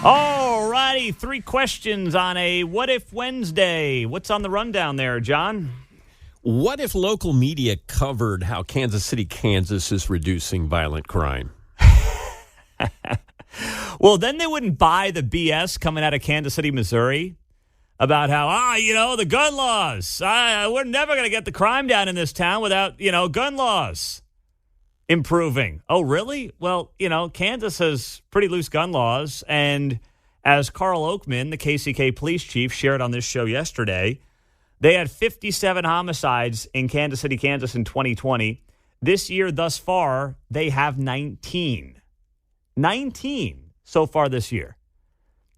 All righty, 3 questions on a What If Wednesday. What's on the rundown there, John? What if local media covered how Kansas City, Kansas is reducing violent crime? Well, then they wouldn't buy the BS coming out of Kansas City, Missouri about how, the gun laws. We're never going to get the crime down in this town without, gun laws improving. Oh, really? Well, Kansas has pretty loose gun laws. And as Carl Oakman, the KCK police chief, shared on this show yesterday, they had 57 homicides in Kansas City, Kansas in 2020. This year, thus far, they have 19. 19 so far this year,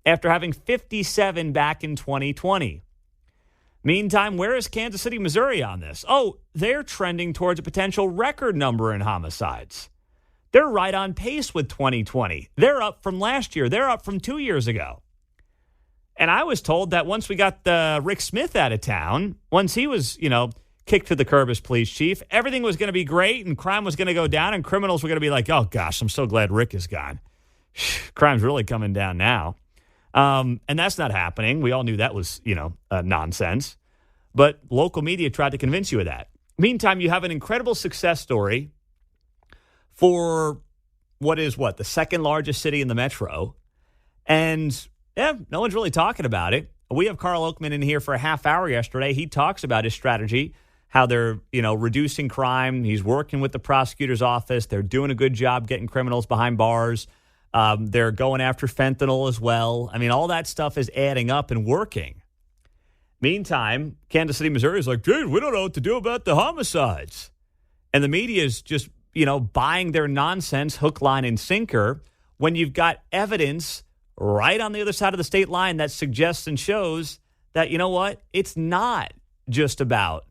after having 57 back in 2020. Meantime, where is Kansas City, Missouri on this? Oh, they're trending towards a potential record number in homicides. They're right on pace with 2020. They're up from last year. They're up from 2 years ago. And I was told that once we got Rick Smith out of town, once he was, kicked to the curb as police chief, everything was going to be great and crime was going to go down and criminals were going to be like, oh, gosh, I'm so glad Rick is gone. Crime's really coming down now. And that's not happening. We all knew that was, nonsense. But local media tried to convince you of that. Meantime, you have an incredible success story for the second largest city in the metro. And, no one's really talking about it. We have Carl Oakman in here for a half hour yesterday. He talks about his strategy, how they're, reducing crime. He's working with the prosecutor's office. They're doing a good job getting criminals behind bars. They're going after fentanyl as well. I mean, all that stuff is adding up and working. Meantime, Kansas City, Missouri is like, dude, we don't know what to do about the homicides. And the media is just, buying their nonsense hook, line, and sinker when you've got evidence right on the other side of the state line that suggests and shows that, it's not just about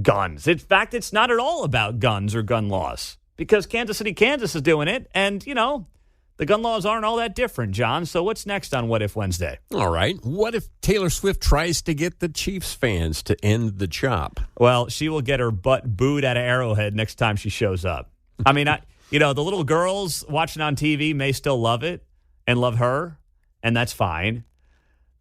guns. In fact, it's not at all about guns or gun laws because Kansas City, Kansas is doing it. And, the gun laws aren't all that different, John. So what's next on What If Wednesday? All right. What if Taylor Swift tries to get the Chiefs fans to end the chop? Well, she will get her butt booed out of Arrowhead next time she shows up. I mean, the little girls watching on TV may still love it and love her, and that's fine.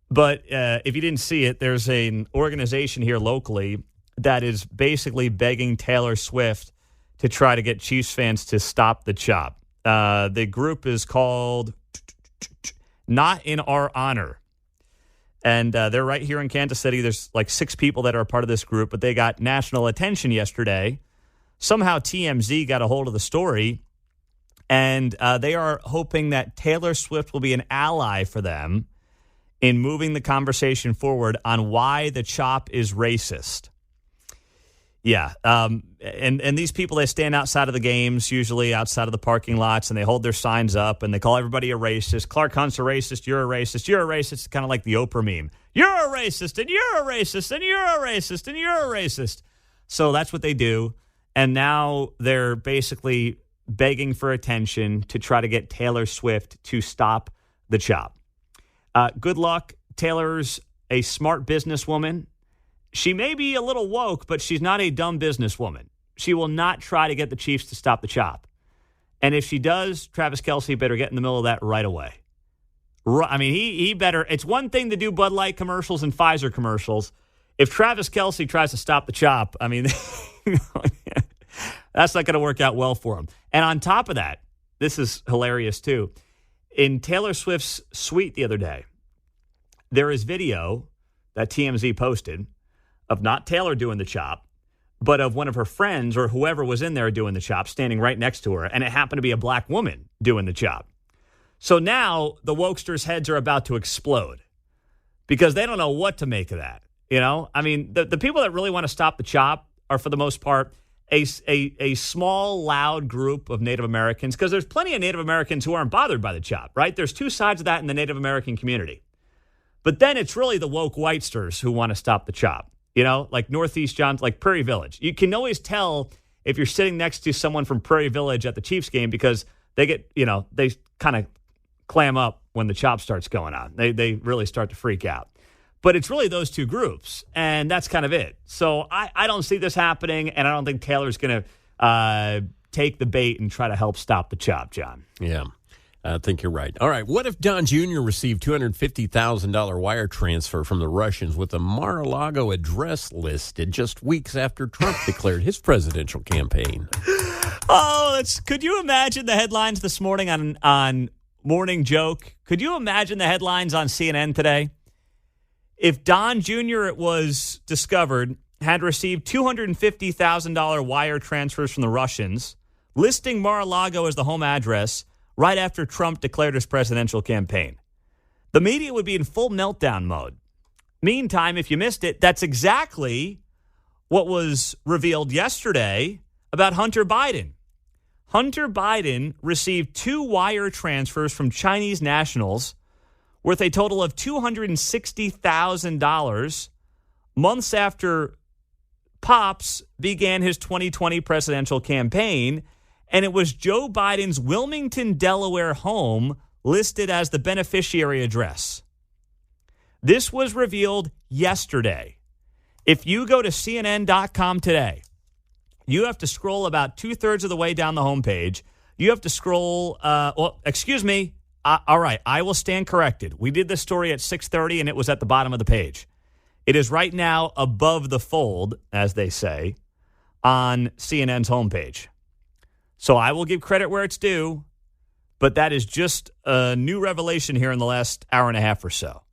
But if you didn't see it, there's an organization here locally that is basically begging Taylor Swift to try to get Chiefs fans to stop the chop. The group is called Not in Our Honor. And they're right here in Kansas City. There's like 6 people that are a part of this group, but they got national attention yesterday. Somehow TMZ got a hold of the story, and they are hoping that Taylor Swift will be an ally for them in moving the conversation forward on why the chop is racist. Yeah, and these people, they stand outside of the games, usually outside of the parking lots, and they hold their signs up, and they call everybody a racist. Clark Hunt's a racist, you're a racist, you're a racist. It's kind of like the Oprah meme. You're a racist, and you're a racist, and you're a racist, and you're a racist. So that's what they do, and now they're basically begging for attention to try to get Taylor Swift to stop the chop. Good luck. Taylor's a smart businesswoman. She may be a little woke, but she's not a dumb businesswoman. She will not try to get the Chiefs to stop the chop. And if she does, Travis Kelce better get in the middle of that right away. I mean, he better. It's one thing to do Bud Light commercials and Pfizer commercials. If Travis Kelce tries to stop the chop, I mean, that's not going to work out well for him. And on top of that, this is hilarious too. In Taylor Swift's suite the other day, there is video that TMZ posted of not Taylor doing the chop, but of one of her friends or whoever was in there doing the chop standing right next to her, and it happened to be a black woman doing the chop. So now the wokesters' heads are about to explode because they don't know what to make of that. I mean, the people that really want to stop the chop are, for the most part, a small, loud group of Native Americans, because there's plenty of Native Americans who aren't bothered by the chop, right? There's 2 sides of that in the Native American community. But then it's really the woke whitesters who want to stop the chop. Like Northeast Johns, like Prairie Village. You can always tell if you're sitting next to someone from Prairie Village at the Chiefs game because they get, they kind of clam up when the chop starts going on. They really start to freak out. But it's really those 2 groups, and that's kind of it. So I don't see this happening, and I don't think Taylor's going to take the bait and try to help stop the chop, John. Yeah. I think you're right. All right. What if Don Jr. received $250,000 wire transfer from the Russians with a Mar-a-Lago address listed just weeks after Trump declared his presidential campaign? Oh, could you imagine the headlines this morning on Morning Joke? Could you imagine the headlines on CNN today? If Don Jr., it was discovered, had received $250,000 wire transfers from the Russians, listing Mar-a-Lago as the home address right after Trump declared his presidential campaign. The media would be in full meltdown mode. Meantime, if you missed it, that's exactly what was revealed yesterday about Hunter Biden. Hunter Biden received 2 wire transfers from Chinese nationals worth a total of $260,000 months after Pops began his 2020 presidential campaign, and it was Joe Biden's Wilmington, Delaware home listed as the beneficiary address. This was revealed yesterday. If you go to CNN.com today, you have to scroll about 2/3 of the way down the homepage. You have to scroll, all right, I will stand corrected. We did this story at 6:30, and it was at the bottom of the page. It is right now above the fold, as they say, on CNN's homepage. So I will give credit where it's due, but that is just a new revelation here in the last hour and a half or so.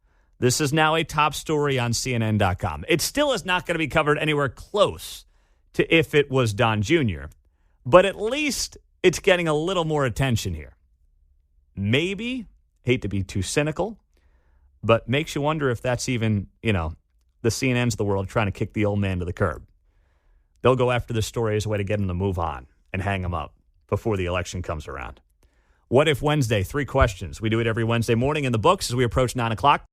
This is now a top story on CNN.com. It still is not going to be covered anywhere close to if it was Don Jr., but at least it's getting a little more attention here. Maybe, hate to be too cynical, but makes you wonder if that's even, the CNNs of the world trying to kick the old man to the curb. They'll go after this story as a way to get him to move on and hang him up before the election comes around. What If Wednesday? 3 questions. We do it every Wednesday morning in the books as we approach 9 o'clock.